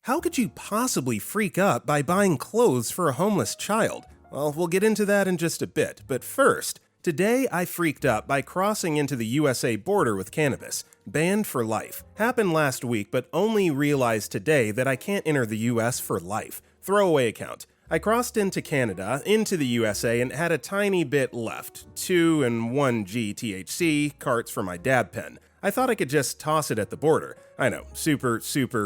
How could you possibly freak up by buying clothes for a homeless child? Well, we'll get into that in just a bit, but first, today I freaked up by crossing into the USA border with cannabis. Banned for life. Happened last week, but only realized today that I can't enter the US for life. Throwaway account. I crossed into Canada, into the USA, and had a tiny bit left. 2 and 1G THC, carts for my dab pen. I thought I could just toss it at the border. I know, super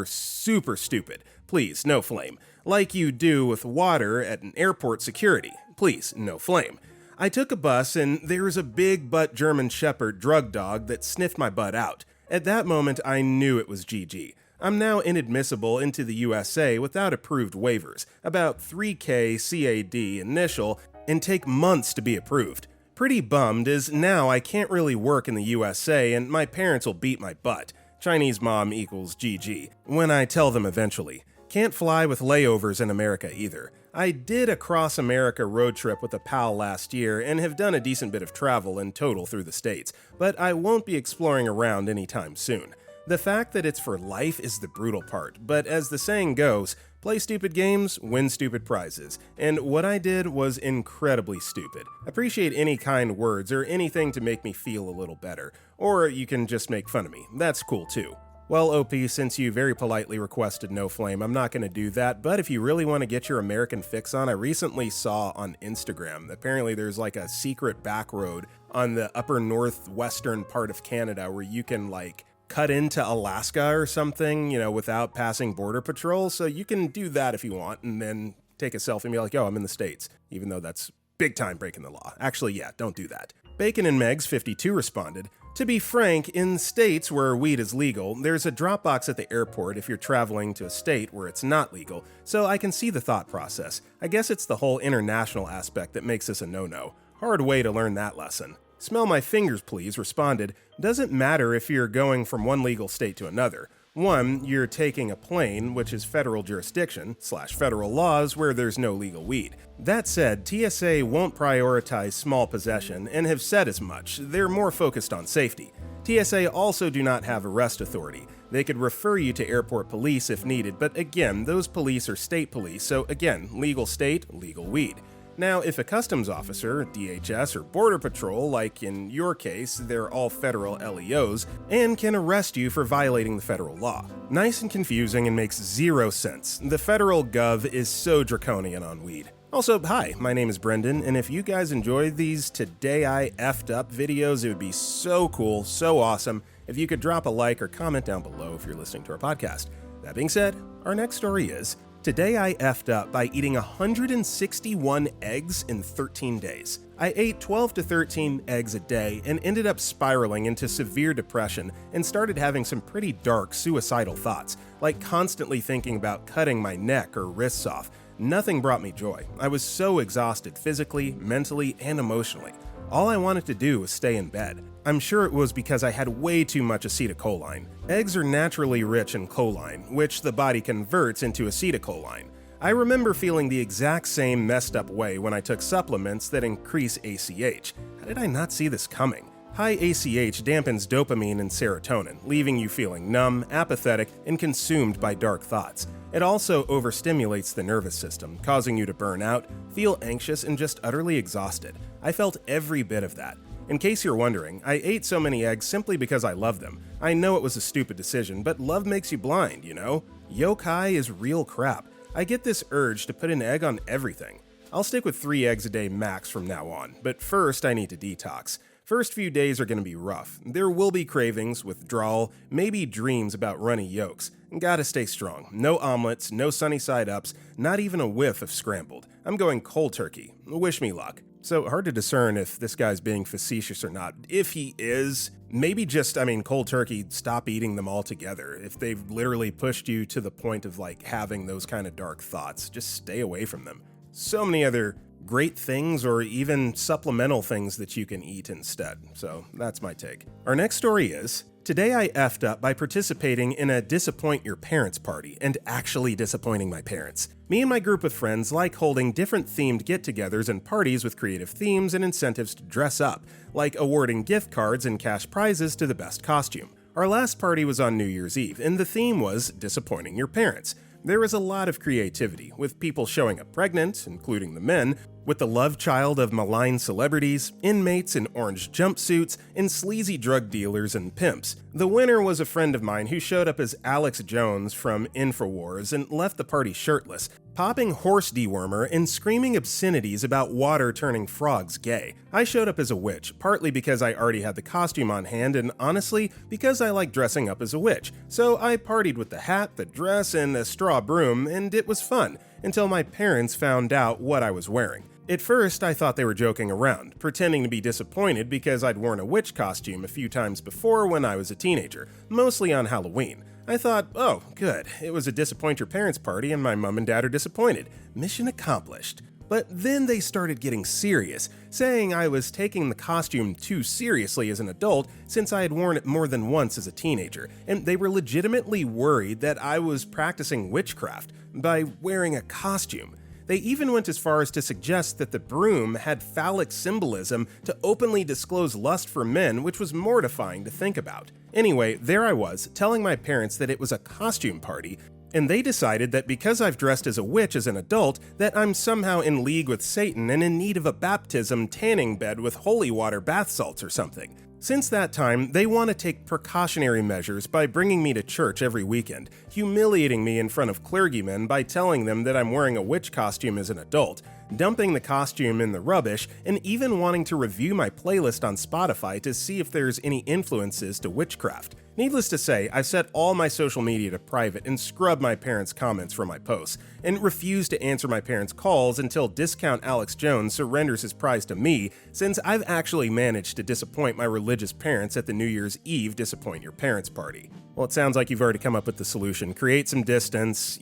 stupid. Please, no flame. Like you do with water at an airport security. Please, no flame. I took a bus and there was a big butt German Shepherd drug dog that sniffed my butt out. At that moment, I knew it was GG. I'm now inadmissible into the USA without approved waivers, about 3K CAD initial, and take months to be approved. Pretty bummed as now I can't really work in the USA and my parents will beat my butt. Chinese mom equals GG, when I tell them eventually. Can't fly with layovers in America either. I did a cross-America road trip with a pal last year and have done a decent bit of travel in total through the States, but I won't be exploring around anytime soon. The fact that it's for life is the brutal part, but as the saying goes, play stupid games, win stupid prizes, and what I did was incredibly stupid. Appreciate any kind words or anything to make me feel a little better, or you can just make fun of me, that's cool too. Well, OP, since you very politely requested no flame, I'm not going to do that, but if you really want to get your American fix on, I recently saw on Instagram, apparently there's like a secret back road on the upper northwestern part of Canada where you can like cut into Alaska or something, without passing border patrol, so you can do that if you want, and then take a selfie and be like, yo, I'm in the States, even though that's big time breaking the law. Actually, yeah, don't do that. Bacon and Megs 52 responded, to be frank, in states where weed is legal, there's a drop box at the airport if you're traveling to a state where it's not legal, so I can see the thought process. I guess it's the whole international aspect that makes this a no-no. Hard way to learn that lesson. Smell my fingers please responded, doesn't matter if you're going from one legal state to another. One, you're taking a plane, which is federal jurisdiction, / federal laws where there's no legal weed. That said, TSA won't prioritize small possession and have said as much. They're more focused on safety. TSA also do not have arrest authority. They could refer you to airport police if needed, but again, those police are state police, so again, legal state, legal weed. Now, if a customs officer, DHS, or Border Patrol, like in your case, they're all federal LEOs, and can arrest you for violating the federal law. Nice and confusing and makes zero sense. The federal gov is so draconian on weed. Also, hi, my name is Brendan, and if you guys enjoy these Today I Effed Up videos, it would be so cool, so awesome, if you could drop a like or comment down below if you're listening to our podcast. That being said, our next story is, today I effed up by eating 161 eggs in 13 days. I ate 12 to 13 eggs a day and ended up spiraling into severe depression and started having some pretty dark suicidal thoughts, like constantly thinking about cutting my neck or wrists off. Nothing brought me joy. I was so exhausted physically, mentally, and emotionally. All I wanted to do was stay in bed. I'm sure it was because I had way too much acetylcholine. Eggs are naturally rich in choline, which the body converts into acetylcholine. I remember feeling the exact same messed up way when I took supplements that increase ACH. How did I not see this coming? High ACH dampens dopamine and serotonin, leaving you feeling numb, apathetic, and consumed by dark thoughts. It also overstimulates the nervous system, causing you to burn out, feel anxious, and just utterly exhausted. I felt every bit of that. In case you're wondering, I ate so many eggs simply because I love them. I know it was a stupid decision, but love makes you blind, you know? Yolk high is real crap. I get this urge to put an egg on everything. I'll stick with 3 eggs a day max from now on, but first I need to detox. First few days are going to be rough. There will be cravings, withdrawal, maybe dreams about runny yolks. Gotta stay strong. No omelets, no sunny side ups, not even a whiff of scrambled. I'm going cold turkey. Wish me luck. So hard to discern if this guy's being facetious or not. If he is, maybe just, cold turkey, stop eating them altogether. If they've literally pushed you to the point of having those kind of dark thoughts, just stay away from them. So many other great things or even supplemental things that you can eat instead. So that's my take. Our next story is, today I effed up by participating in a disappoint your parents party and actually disappointing my parents. Me and my group of friends like holding different themed get-togethers and parties with creative themes and incentives to dress up, like awarding gift cards and cash prizes to the best costume. Our last party was on New Year's Eve, and the theme was disappointing your parents. There was a lot of creativity, with people showing up pregnant, including the men, with the love child of malign celebrities, inmates in orange jumpsuits, and sleazy drug dealers and pimps. The winner was a friend of mine who showed up as Alex Jones from InfoWars and left the party shirtless, popping horse dewormer and screaming obscenities about water turning frogs gay. I showed up as a witch, partly because I already had the costume on hand and honestly because I like dressing up as a witch. So I partied with the hat, the dress, and a straw broom, and it was fun, until my parents found out what I was wearing. At first, I thought they were joking around, pretending to be disappointed because I'd worn a witch costume a few times before when I was a teenager, mostly on Halloween. I thought, oh, good, it was a disappoint your parents party and my mom and dad are disappointed. Mission accomplished. But then they started getting serious, saying I was taking the costume too seriously as an adult since I had worn it more than once as a teenager, and they were legitimately worried that I was practicing witchcraft by wearing a costume. They even went as far as to suggest that the broom had phallic symbolism to openly disclose lust for men, which was mortifying to think about. Anyway, there I was, telling my parents that it was a costume party, and they decided that because I've dressed as a witch as an adult, that I'm somehow in league with Satan and in need of a baptism tanning bed with holy water bath salts or something. Since that time, they want to take precautionary measures by bringing me to church every weekend, humiliating me in front of clergymen by telling them that I'm wearing a witch costume as an adult, dumping the costume in the rubbish, and even wanting to review my playlist on Spotify to see if there's any influences to witchcraft. Needless to say, I've set all my social media to private and scrubbed my parents' comments from my posts, and refuse to answer my parents' calls until Discount Alex Jones surrenders his prize to me, since I've actually managed to disappoint my religious parents at the New Year's Eve Disappoint Your Parents party. Well, it sounds like you've already come up with the solution. Create some distance,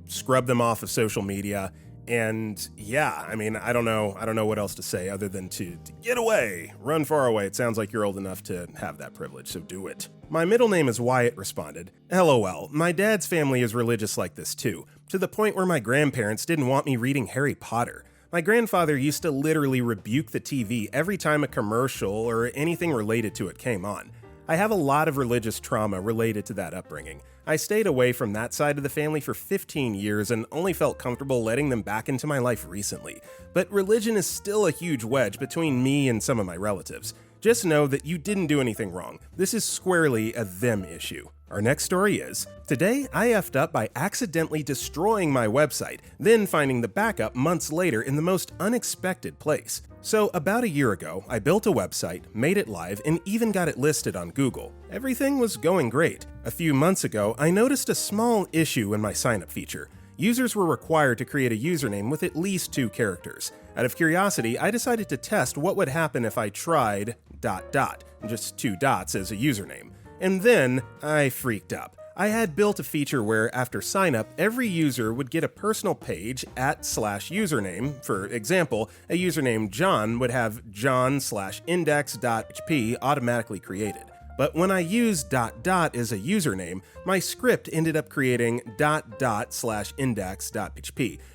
scrub them off of social media. And yeah, I mean, I don't know what else to say other than to get away, run far away. It sounds like you're old enough to have that privilege, so do it. My middle name is Wyatt responded. LOL, my dad's family is religious like this too, to the point where my grandparents didn't want me reading Harry Potter. My grandfather used to literally rebuke the TV every time a commercial or anything related to it came on. I have a lot of religious trauma related to that upbringing. I stayed away from that side of the family for 15 years and only felt comfortable letting them back into my life recently. But religion is still a huge wedge between me and some of my relatives. Just know that you didn't do anything wrong. This is squarely a them issue. Our next story is, today I effed up by accidentally destroying my website, then finding the backup months later in the most unexpected place. So about a year ago, I built a website, made it live, and even got it listed on Google. Everything was going great. A few months ago, I noticed a small issue in my sign-up feature. Users were required to create a username with at least 2 characters. Out of curiosity, I decided to test what would happen if I tried ... just 2 dots as a username. And then I freaked up. I had built a feature where, after sign-up, every user would get a personal page @/username. For example, a username John would have john/index.php automatically created. But when I used ... as a username, my script ended up creating ... /index.php,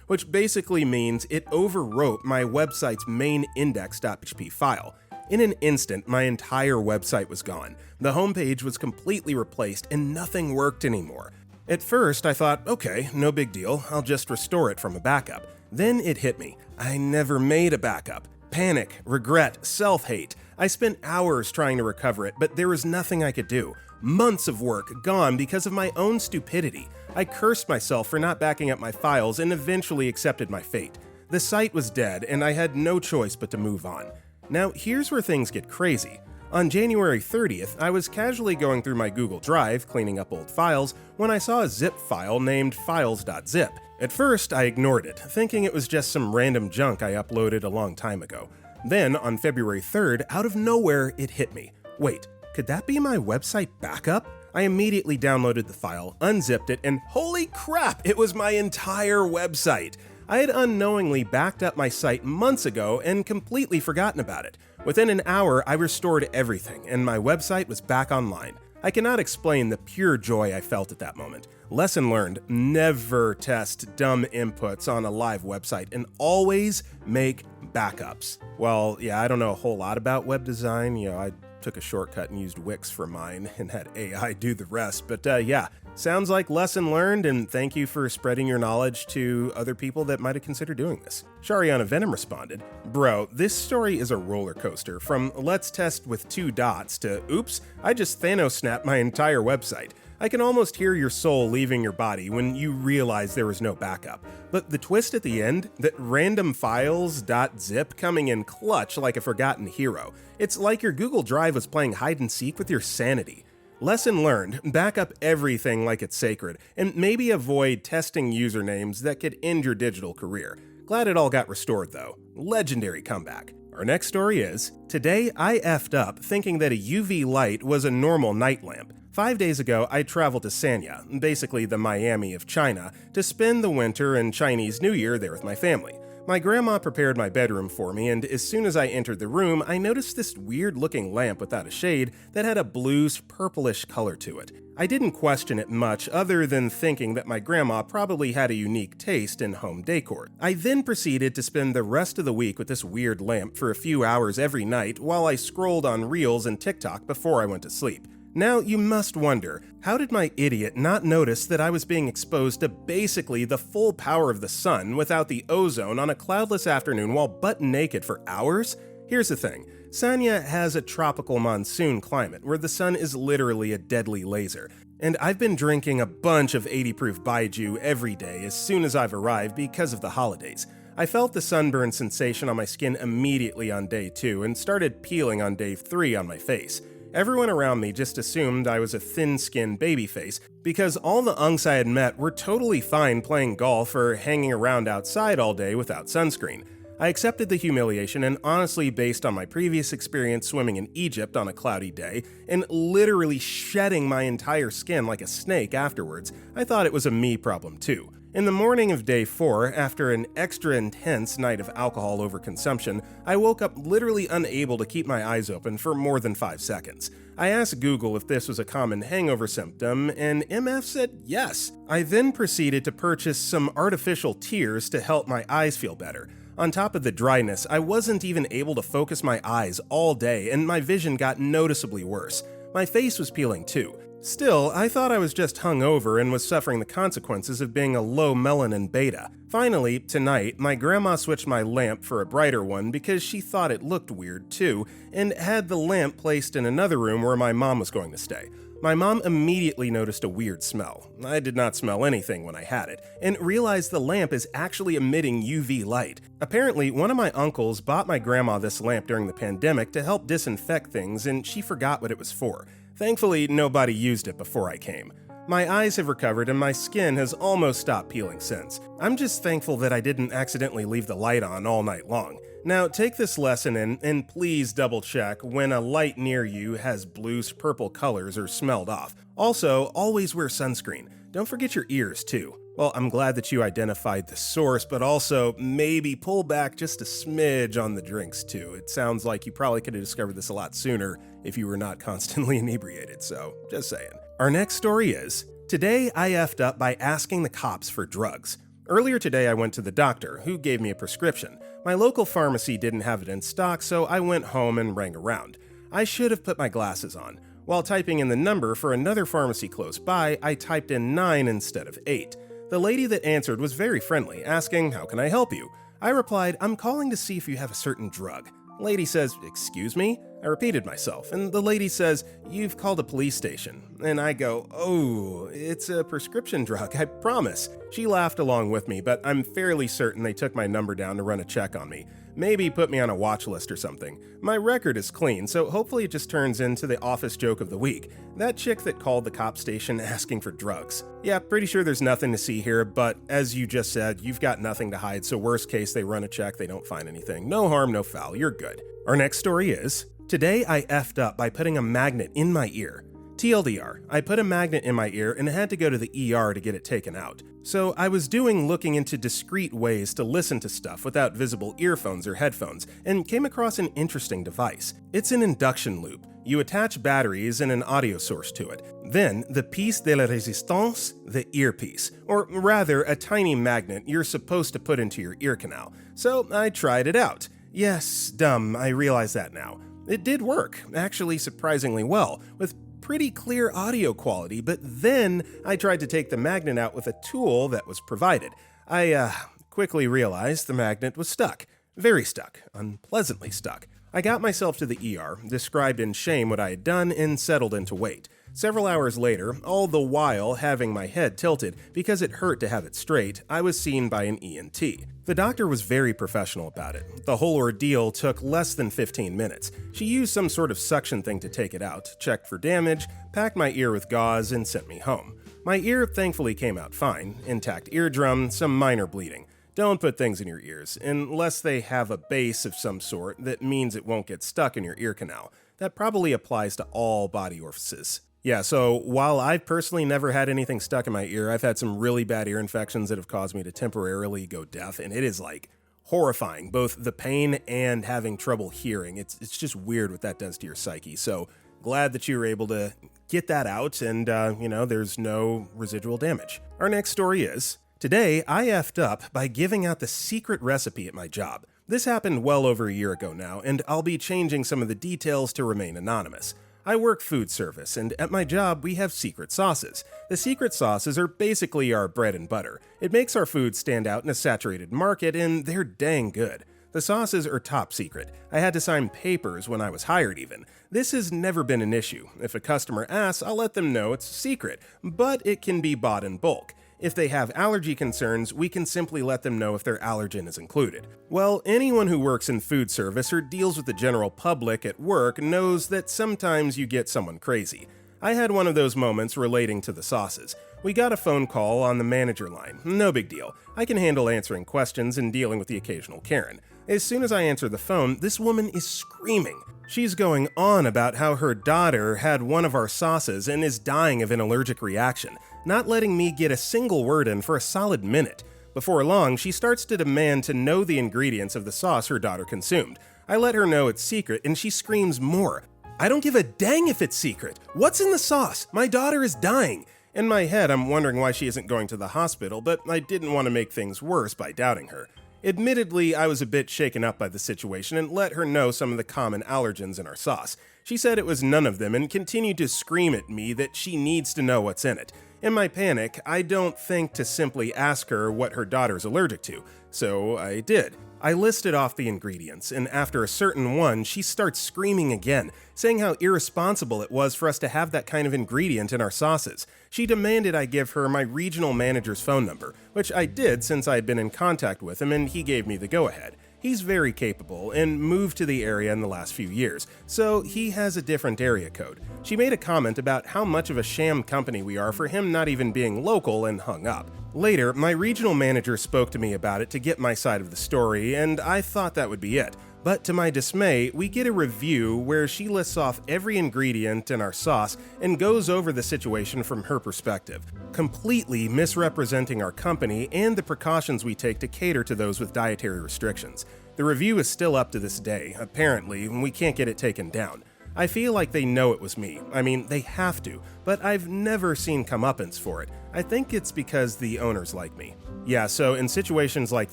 which basically means it overwrote my website's main index.php file. In an instant, my entire website was gone. The homepage was completely replaced and nothing worked anymore. At first, I thought, okay, no big deal, I'll just restore it from a backup. Then it hit me. I never made a backup. Panic, regret, self-hate. I spent hours trying to recover it, but there was nothing I could do. Months of work gone because of my own stupidity. I cursed myself for not backing up my files and eventually accepted my fate. The site was dead and I had no choice but to move on. Now, here's where things get crazy. On January 30th, I was casually going through my Google Drive, cleaning up old files, when I saw a zip file named files.zip. At first, I ignored it, thinking it was just some random junk I uploaded a long time ago. Then, on February 3rd, out of nowhere, it hit me. Wait, could that be my website backup? I immediately downloaded the file, unzipped it, and holy crap, it was my entire website! I had unknowingly backed up my site months ago and completely forgotten about it. Within an hour, I restored everything, and my website was back online. I cannot explain the pure joy I felt at that moment. Lesson learned, never test dumb inputs on a live website, and always make backups. Well, yeah, I don't know a whole lot about web design. I took a shortcut and used Wix for mine and had AI do the rest. But yeah, Sounds like lesson learned, and thank you for spreading your knowledge to other people that might have considered doing this. Shariana Venom responded, "Bro, this story is a roller coaster from let's test with 2 dots to oops, I just Thanos snapped my entire website. I can almost hear your soul leaving your body when you realize there was no backup. But the twist at the end, that random files.zip coming in clutch like a forgotten hero. It's like your Google Drive was playing hide and seek with your sanity. Lesson learned, back up everything like it's sacred, and maybe avoid testing usernames that could end your digital career. Glad it all got restored though. Legendary comeback." Our next story is, "Today I effed up thinking that a UV light was a normal night lamp. 5 days ago, I traveled to Sanya, basically the Miami of China, to spend the winter and Chinese New Year there with my family. My grandma prepared my bedroom for me, and as soon as I entered the room, I noticed this weird-looking lamp without a shade that had a bluish, purplish color to it. I didn't question it much, other than thinking that my grandma probably had a unique taste in home decor. I then proceeded to spend the rest of the week with this weird lamp for a few hours every night while I scrolled on Reels and TikTok before I went to sleep. Now you must wonder, how did my idiot not notice that I was being exposed to basically the full power of the sun without the ozone on a cloudless afternoon while butt naked for hours? Here's the thing, Sanya has a tropical monsoon climate where the sun is literally a deadly laser, and I've been drinking a bunch of 80-proof Baijiu every day as soon as I've arrived because of the holidays. I felt the sunburn sensation on my skin immediately on day 2 and started peeling on day 3 on my face. Everyone around me just assumed I was a thin-skinned babyface because all the unks I had met were totally fine playing golf or hanging around outside all day without sunscreen. I accepted the humiliation, and honestly, based on my previous experience swimming in Egypt on a cloudy day and literally shedding my entire skin like a snake afterwards, I thought it was a me problem too. In the morning of day 4, after an extra intense night of alcohol overconsumption, I woke up literally unable to keep my eyes open for more than 5 seconds. I asked Google if this was a common hangover symptom, and MF said yes. I then proceeded to purchase some artificial tears to help my eyes feel better. On top of the dryness, I wasn't even able to focus my eyes all day, and my vision got noticeably worse. My face was peeling too. Still, I thought I was just hungover and was suffering the consequences of being a low melanin beta. Finally, tonight, my grandma switched my lamp for a brighter one because she thought it looked weird too, and had the lamp placed in another room where my mom was going to stay. My mom immediately noticed a weird smell. I did not smell anything when I had it, and realized the lamp is actually emitting UV light. Apparently, one of my uncles bought my grandma this lamp during the pandemic to help disinfect things, and she forgot what it was for. Thankfully, nobody used it before I came. My eyes have recovered and my skin has almost stopped peeling since. I'm just thankful that I didn't accidentally leave the light on all night long. Now take this lesson in and please double check when a light near you has bluish purple colors or smelled off. Also, always wear sunscreen. Don't forget your ears too. Well, I'm glad that you identified the source, but also maybe pull back just a smidge on the drinks too. It sounds like you probably could have discovered this a lot sooner if you were not constantly inebriated, so just saying. Our next story is, today I effed up by asking the cops for drugs. Earlier today I went to the doctor, who gave me a prescription. My local pharmacy didn't have it in stock, so I went home and rang around. I should have put my glasses on. While typing in the number for another pharmacy close by, I typed in 9 instead of 8. The lady that answered was very friendly, asking, "How can I help you?" I replied, "I'm calling to see if you have a certain drug." Lady says, "Excuse me?" I repeated myself, and the lady says, "You've called a police station." And I go, "Oh, it's a prescription drug, I promise." She laughed along with me, but I'm fairly certain they took my number down to run a check on me. Maybe put me on a watch list or something. My record is clean, so hopefully it just turns into the office joke of the week. That chick that called the cop station asking for drugs. Yeah, pretty sure there's nothing to see here, but as you just said, you've got nothing to hide, so worst case, they run a check, they don't find anything. No harm, no foul, you're good. Our next story is, today I effed up by putting a magnet in my ear. TLDR, I put a magnet in my ear and had to go to the ER to get it taken out. So I was looking into discreet ways to listen to stuff without visible earphones or headphones, and came across an interesting device. It's an induction loop. You attach batteries and an audio source to it. Then, the piece de la résistance, the earpiece, or rather a tiny magnet you're supposed to put into your ear canal. So I tried it out. Yes, dumb, I realize that now. It did work, actually surprisingly well, with pretty clear audio quality, but then I tried to take the magnet out with a tool that was provided. I quickly realized the magnet was stuck. Very stuck. Unpleasantly stuck. I got myself to the ER, described in shame what I had done, and settled into wait. Several hours later, all the while having my head tilted because it hurt to have it straight, I was seen by an ENT. The doctor was very professional about it. The whole ordeal took less than 15 minutes. She used some sort of suction thing to take it out, checked for damage, packed my ear with gauze, and sent me home. My ear thankfully came out fine, intact eardrum, some minor bleeding. Don't put things in your ears, unless they have a base of some sort that means it won't get stuck in your ear canal. That probably applies to all body orifices. Yeah, so while I've personally never had anything stuck in my ear, I've had some really bad ear infections that have caused me to temporarily go deaf, and it is like horrifying, both the pain and having trouble hearing. It's just weird what that does to your psyche. So glad that you were able to get that out and, there's no residual damage. Our next story is, today I effed up by giving out the secret recipe at my job. This happened well over a year ago now, and I'll be changing some of the details to remain anonymous. I work food service, and at my job we have secret sauces. The secret sauces are basically our bread and butter. It makes our food stand out in a saturated market, and they're dang good. The sauces are top secret. I had to sign papers when I was hired even. This has never been an issue. If a customer asks, I'll let them know it's secret, but it can be bought in bulk. If they have allergy concerns, we can simply let them know if their allergen is included. Well, anyone who works in food service or deals with the general public at work knows that sometimes you get someone crazy. I had one of those moments relating to the sauces. We got a phone call on the manager line. No big deal. I can handle answering questions and dealing with the occasional Karen. As soon as I answer the phone, this woman is screaming. She's going on about how her daughter had one of our sauces and is dying of an allergic reaction, not letting me get a single word in for a solid minute. Before long, she starts to demand to know the ingredients of the sauce her daughter consumed. I let her know it's secret, and she screams more. I don't give a dang if it's secret. What's in the sauce? My daughter is dying. In my head, I'm wondering why she isn't going to the hospital, but I didn't want to make things worse by doubting her. Admittedly, I was a bit shaken up by the situation and let her know some of the common allergens in our sauce. She said it was none of them and continued to scream at me that she needs to know what's in it. In my panic, I don't think to simply ask her what her daughter's allergic to, so I did. I listed off the ingredients, and after a certain one, she starts screaming again, saying how irresponsible it was for us to have that kind of ingredient in our sauces. She demanded I give her my regional manager's phone number, which I did since I had been in contact with him and he gave me the go-ahead. He's very capable and moved to the area in the last few years, so he has a different area code. She made a comment about how much of a sham company we are for him not even being local and hung up. Later, my regional manager spoke to me about it to get my side of the story, and I thought that would be it. But to my dismay, we get a review where she lists off every ingredient in our sauce and goes over the situation from her perspective, completely misrepresenting our company and the precautions we take to cater to those with dietary restrictions. The review is still up to this day. Apparently, we can't get it taken down. I feel like they know it was me. I mean, they have to, but I've never seen comeuppance for it. I think it's because the owners like me. Yeah, so in situations like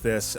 this,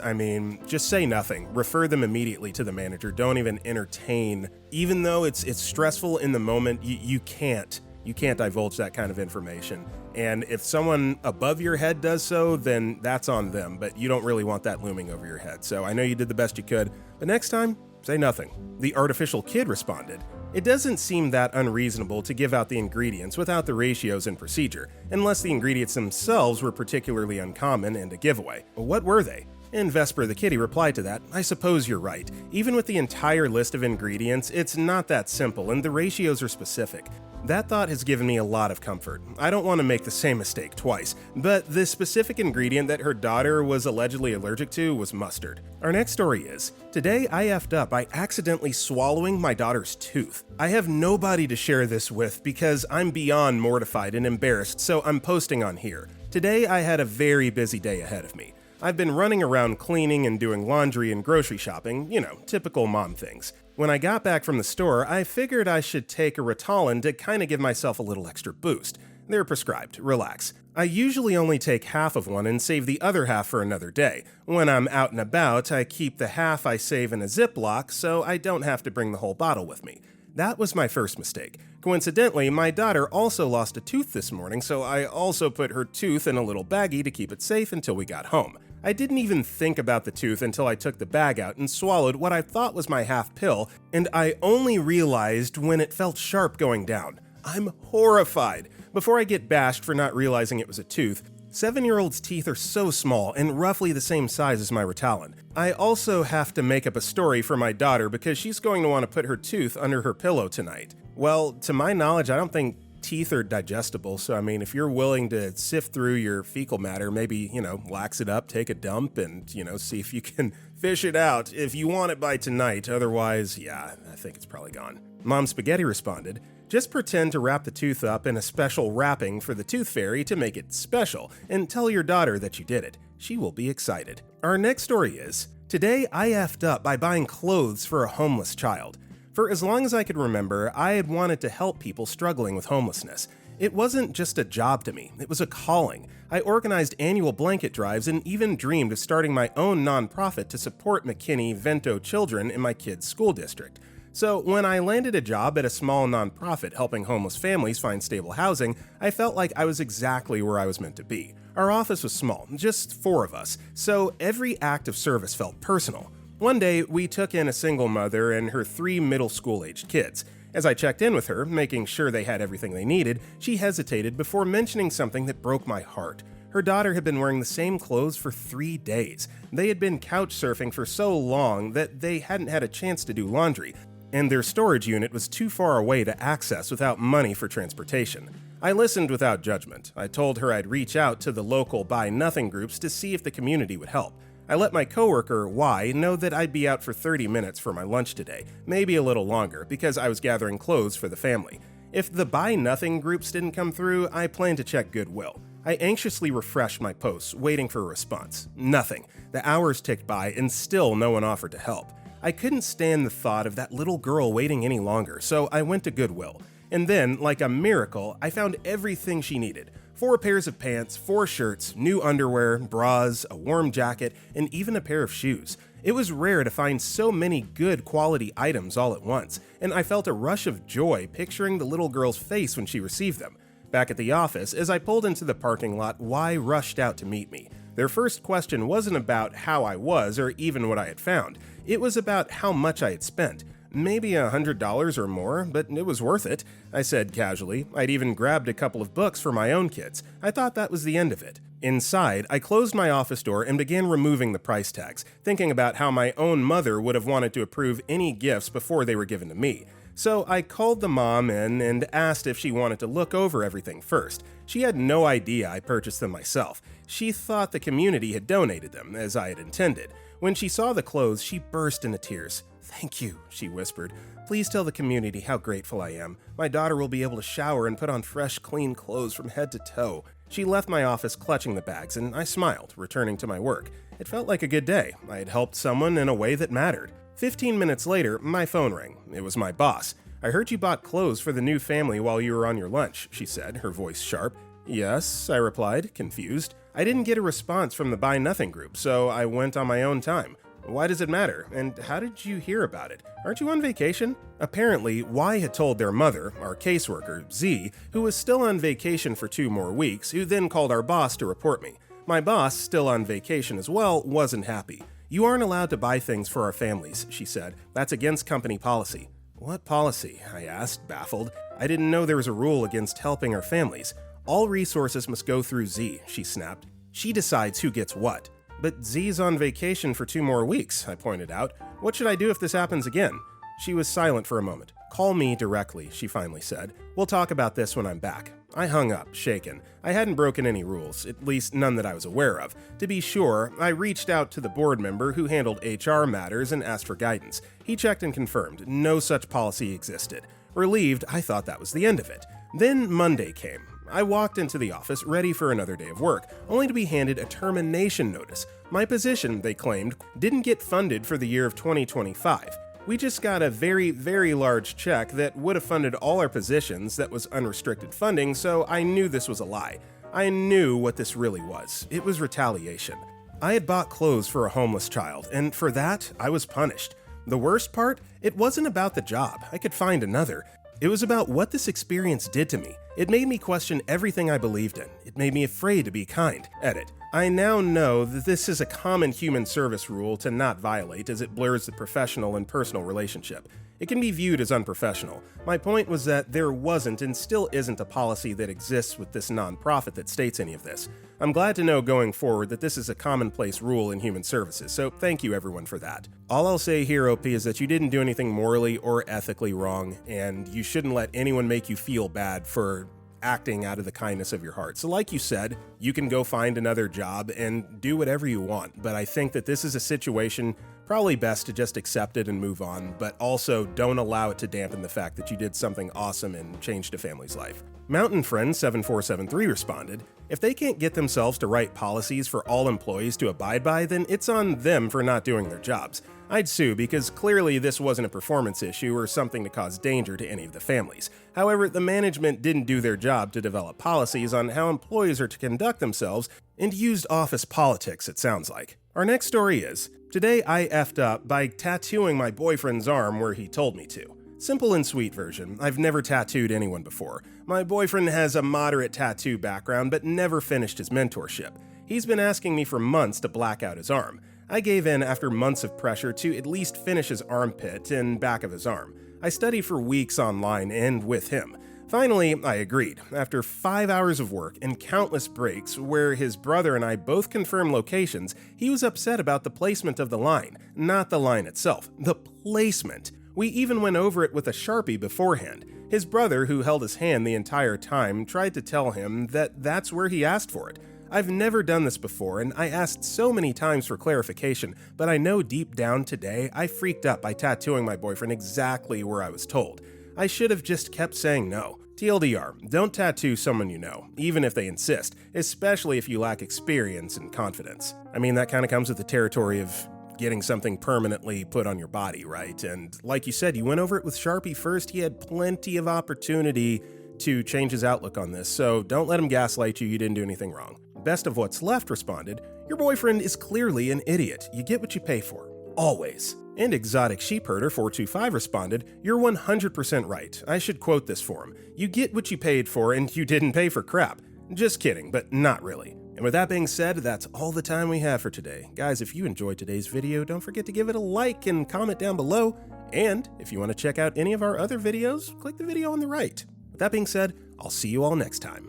just say nothing. Refer them immediately to the manager. Don't even entertain. Even though it's stressful in the moment, you can't divulge that kind of information. And if someone above your head does so, then that's on them, but you don't really want that looming over your head. So I know you did the best you could, but next time, say nothing. The artificial kid responded, "It doesn't seem that unreasonable to give out the ingredients without the ratios and procedure, unless the ingredients themselves were particularly uncommon and a giveaway. What were they?" And Vesper the kitty replied to that, "I suppose you're right. Even with the entire list of ingredients, it's not that simple and the ratios are specific." That thought has given me a lot of comfort. I don't want to make the same mistake twice, but the specific ingredient that her daughter was allegedly allergic to was mustard. Our next story is, today I effed up by accidentally swallowing my daughter's tooth. I have nobody to share this with because I'm beyond mortified and embarrassed, so I'm posting on here. Today I had a very busy day ahead of me. I've been running around cleaning and doing laundry and grocery shopping, typical mom things. When I got back from the store, I figured I should take a Ritalin to kind of give myself a little extra boost. They're prescribed, relax. I usually only take half of one and save the other half for another day. When I'm out and about, I keep the half I save in a Ziploc so I don't have to bring the whole bottle with me. That was my first mistake. Coincidentally, my daughter also lost a tooth this morning, so I also put her tooth in a little baggie to keep it safe until we got home. I didn't even think about the tooth until I took the bag out and swallowed what I thought was my half pill, and I only realized when it felt sharp going down. I'm horrified. Before I get bashed for not realizing it was a tooth, 7-year-olds' teeth are so small and roughly the same size as my Ritalin. I also have to make up a story for my daughter because she's going to want to put her tooth under her pillow tonight. Well, to my knowledge, I don't think teeth are digestible, so I mean, if you're willing to sift through your fecal matter, maybe, lax it up, take a dump, and, see if you can fish it out if you want it by tonight. Otherwise, yeah, I think it's probably gone. Mom Spaghetti responded, "Just pretend to wrap the tooth up in a special wrapping for the tooth fairy to make it special, and tell your daughter that you did it. She will be excited." Our next story is, today I effed up by buying clothes for a homeless child. For as long as I could remember, I had wanted to help people struggling with homelessness. It wasn't just a job to me, it was a calling. I organized annual blanket drives and even dreamed of starting my own nonprofit to support McKinney-Vento children in my kids' school district. So when I landed a job at a small nonprofit helping homeless families find stable housing, I felt like I was exactly where I was meant to be. Our office was small, just 4 of us, so every act of service felt personal. One day, we took in a single mother and her 3 middle school-aged kids. As I checked in with her, making sure they had everything they needed, she hesitated before mentioning something that broke my heart. Her daughter had been wearing the same clothes for 3 days. They had been couch surfing for so long that they hadn't had a chance to do laundry, and their storage unit was too far away to access without money for transportation. I listened without judgment. I told her I'd reach out to the local Buy Nothing groups to see if the community would help. I let my coworker, Y, know that I'd be out for 30 minutes for my lunch today, maybe a little longer, because I was gathering clothes for the family. If the Buy Nothing groups didn't come through, I planned to check Goodwill. I anxiously refreshed my posts, waiting for a response. Nothing. The hours ticked by, and still no one offered to help. I couldn't stand the thought of that little girl waiting any longer, so I went to Goodwill. And then, like a miracle, I found everything she needed. 4 pairs of pants, 4 shirts, new underwear, bras, a warm jacket, and even a pair of shoes. It was rare to find so many good quality items all at once, and I felt a rush of joy picturing the little girl's face when she received them. Back at the office, as I pulled into the parking lot, Y rushed out to meet me. Their first question wasn't about how I was or even what I had found. It was about how much I had spent. Maybe $100 or more, but it was worth it, I said casually. I'd even grabbed a couple of books for my own kids. I thought that was the end of it. Inside, I closed my office door and began removing the price tags, thinking about how my own mother would have wanted to approve any gifts before they were given to me. So I called the mom in and asked if she wanted to look over everything first. She had no idea I purchased them myself. She thought the community had donated them, as I had intended. When she saw the clothes, she burst into tears. "Thank you," she whispered. "Please tell the community how grateful I am. My daughter will be able to shower and put on fresh, clean clothes from head to toe." She left my office clutching the bags, and I smiled, returning to my work. It felt like a good day. I had helped someone in a way that mattered. 15 minutes later, my phone rang. It was my boss. "I heard you bought clothes for the new family while you were on your lunch," she said, her voice sharp. "Yes," I replied, confused. I didn't get a response from the Buy Nothing group, so I went on my own time. "Why does it matter? And how did you hear about it? Aren't you on vacation?" Apparently, Y had told their mother, our caseworker, Z, who was still on vacation for 2 more weeks, who then called our boss to report me. My boss, still on vacation as well, wasn't happy. "You aren't allowed to buy things for our families," she said. "That's against company policy." "What policy?" I asked, baffled. I didn't know there was a rule against helping our families. "All resources must go through Z," she snapped. "She decides who gets what." "But Z's on vacation for 2 more weeks," I pointed out. "What should I do if this happens again?" She was silent for a moment. "Call me directly," she finally said. "We'll talk about this when I'm back." I hung up, shaken. I hadn't broken any rules, at least none that I was aware of. To be sure, I reached out to the board member who handled HR matters and asked for guidance. He checked and confirmed no such policy existed. Relieved, I thought that was the end of it. Then Monday came. I walked into the office ready for another day of work, only to be handed a termination notice. My position, they claimed, didn't get funded for the year of 2025. We just got a very, very large check that would have funded all our positions that was unrestricted funding, so I knew this was a lie. I knew what this really was. It was retaliation. I had bought clothes for a homeless child, and for that, I was punished. The worst part? It wasn't about the job. I could find another. It was about what this experience did to me. It made me question everything I believed in. It made me afraid to be kind. Edit. I now know that this is a common human service rule to not violate, as it blurs the professional and personal relationship. It can be viewed as unprofessional. My point was that there wasn't and still isn't a policy that exists with this nonprofit that states any of this. I'm glad to know going forward that this is a commonplace rule in human services, so thank you everyone for that. All I'll say here, OP, is that you didn't do anything morally or ethically wrong, and you shouldn't let anyone make you feel bad for acting out of the kindness of your heart. So like you said, you can go find another job and do whatever you want, but I think that this is a situation probably best to just accept it and move on, but also don't allow it to dampen the fact that you did something awesome and changed a family's life. Mountain Friend 7473 responded, "If they can't get themselves to write policies for all employees to abide by, then it's on them for not doing their jobs. I'd sue because clearly this wasn't a performance issue or something to cause danger to any of the families. However, the management didn't do their job to develop policies on how employees are to conduct themselves and used office politics, it sounds like." Our next story is, "Today I effed up by tattooing my boyfriend's arm where he told me to." Simple and sweet version. I've never tattooed anyone before. My boyfriend has a moderate tattoo background but never finished his mentorship. He's been asking me for months to black out his arm. I gave in after months of pressure to at least finish his armpit and back of his arm. I studied for weeks online and with him. Finally, I agreed. After 5 hours of work and countless breaks where his brother and I both confirmed locations, he was upset about the placement of the line. Not the line itself, the placement. We even went over it with a Sharpie beforehand. His brother, who held his hand the entire time, tried to tell him that that's where he asked for it. I've never done this before, and I asked so many times for clarification, but I know deep down today I freaked up by tattooing my boyfriend exactly where I was told. I should have just kept saying no. TLDR, don't tattoo someone you know, even if they insist, especially if you lack experience and confidence. I mean, that kind of comes with the territory of getting something permanently put on your body, right? And like you said, you went over it with Sharpie first. He had plenty of opportunity to change his outlook on this, so don't let him gaslight you. You didn't do anything wrong. Best of What's Left responded, "Your boyfriend is clearly an idiot. You get what you pay for. Always." And Exotic Sheepherder 425 responded, "You're 100% right. I should quote this for him. You get what you paid for and you didn't pay for crap. Just kidding, but not really." And with that being said, that's all the time we have for today. Guys, if you enjoyed today's video, don't forget to give it a like and comment down below. And if you want to check out any of our other videos, click the video on the right. With that being said, I'll see you all next time.